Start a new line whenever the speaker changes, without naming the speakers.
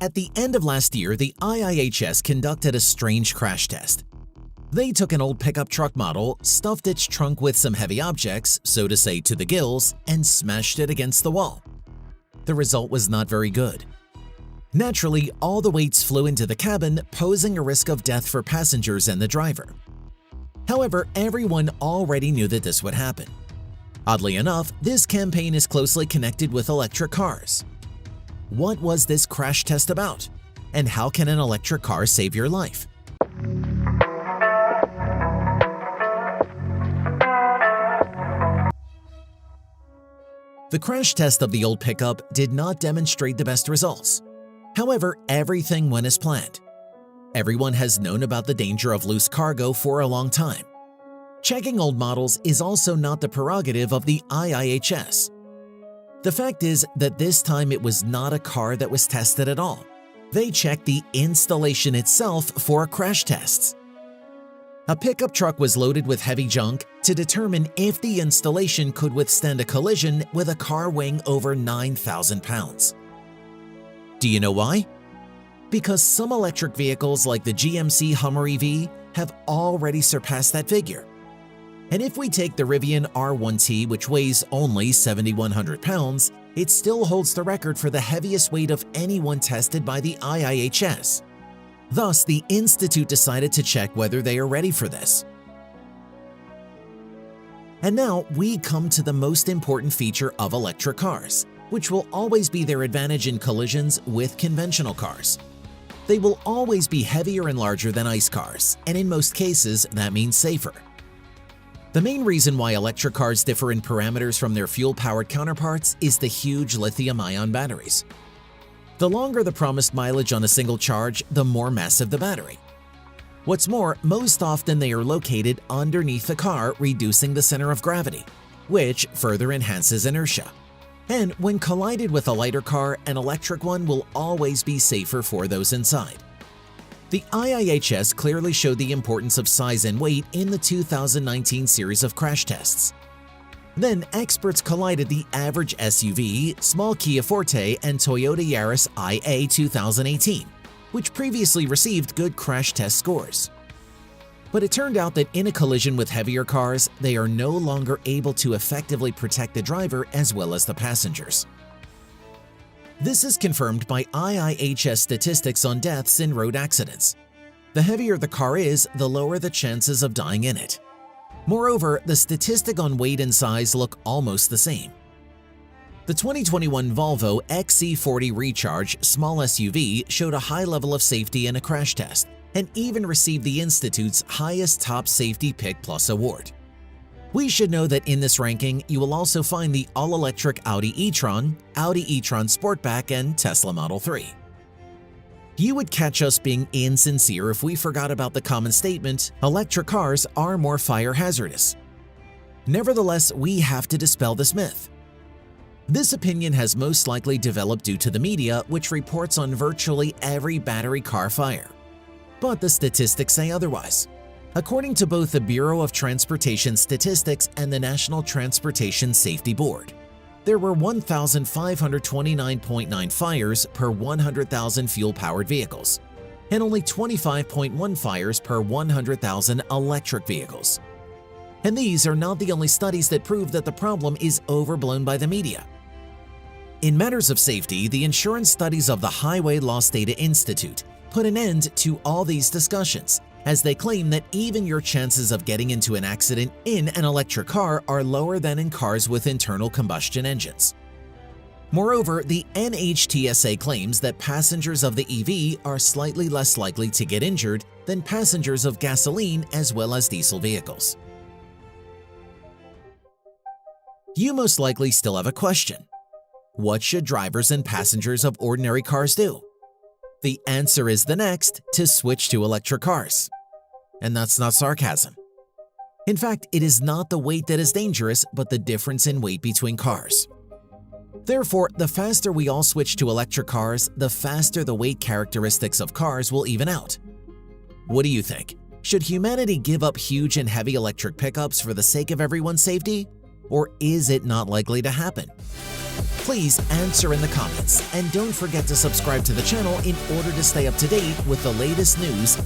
At the end of last year, the IIHS conducted a strange crash test. They took an old pickup truck model, stuffed its trunk with some heavy objects, so to say to the gills, and smashed it against the wall. The result was not very good. Naturally, all the weights flew into the cabin, posing a risk of death for passengers and the driver. However, everyone already knew that this would happen. Oddly enough, this campaign is closely connected with electric cars. What was this crash test about? And how can an electric car save your life? The crash test of the old pickup did not demonstrate the best results. However, everything went as planned. Everyone has known about the danger of loose cargo for a long time. Checking old models is also not the prerogative of the IIHS. The fact is that this time it was not a car that was tested at all. They checked the installation itself for crash tests. A pickup truck was loaded with heavy junk to determine if the installation could withstand a collision with a car weighing over 9,000 pounds. Do you know why? Because some electric vehicles like the GMC Hummer EV have already surpassed that figure. And if we take the Rivian R1T, which weighs only 7,100 pounds, it still holds the record for the heaviest weight of anyone tested by the IIHS. Thus, the Institute decided to check whether they are ready for this. And now we come to the most important feature of electric cars, which will always be their advantage in collisions with conventional cars. They will always be heavier and larger than ICE cars, and in most cases, that means safer. The main reason why electric cars differ in parameters from their fuel-powered counterparts is the huge lithium-ion batteries. The longer the promised mileage on a single charge, the more massive the battery. What's more, most often they are located underneath the car, reducing the center of gravity, which further enhances inertia. And when collided with a lighter car, an electric one will always be safer for those inside. The IIHS clearly showed the importance of size and weight in the 2019 series of crash tests. Then, experts collided the average SUV, small Kia Forte, and Toyota Yaris IA 2018, which previously received good crash test scores. But it turned out that in a collision with heavier cars, they are no longer able to effectively protect the driver as well as the passengers. This is confirmed by IIHS statistics on deaths in road accidents. The heavier the car is, the lower the chances of dying in it. Moreover, the statistic on weight and size look almost the same. The 2021 Volvo XC40 Recharge small SUV showed a high level of safety in a crash test and even received the Institute's highest Top Safety Pick Plus award. We should know that in this ranking, you will also find the all-electric Audi e-tron, Audi e-tron Sportback, and Tesla Model 3. You would catch us being insincere if we forgot about the common statement, electric cars are more fire hazardous. Nevertheless, we have to dispel this myth. This opinion has most likely developed due to the media, which reports on virtually every battery car fire. But the statistics say otherwise. According to both the Bureau of Transportation Statistics and the National Transportation Safety Board, there were 1,529.9 fires per 100,000 fuel-powered vehicles, and only 25.1 fires per 100,000 electric vehicles. And these are not the only studies that prove that the problem is overblown by the media. In matters of safety, the insurance studies of the Highway Loss Data Institute put an end to all these discussions, as they claim that even your chances of getting into an accident in an electric car are lower than in cars with internal combustion engines. Moreover, the NHTSA claims that passengers of the EV are slightly less likely to get injured than passengers of gasoline as well as diesel vehicles. You most likely still have a question. What should drivers and passengers of ordinary cars do? The answer is the next to switch to electric cars. And that's not sarcasm. In fact, it is not the weight that is dangerous, but the difference in weight between cars. Therefore, the faster we all switch to electric cars, the faster the weight characteristics of cars will even out. What do you think? Should humanity give up huge and heavy electric pickups for the sake of everyone's safety? Or is it not likely to happen? Please answer in the comments, and don't forget to subscribe to the channel in order to stay up to date with the latest news.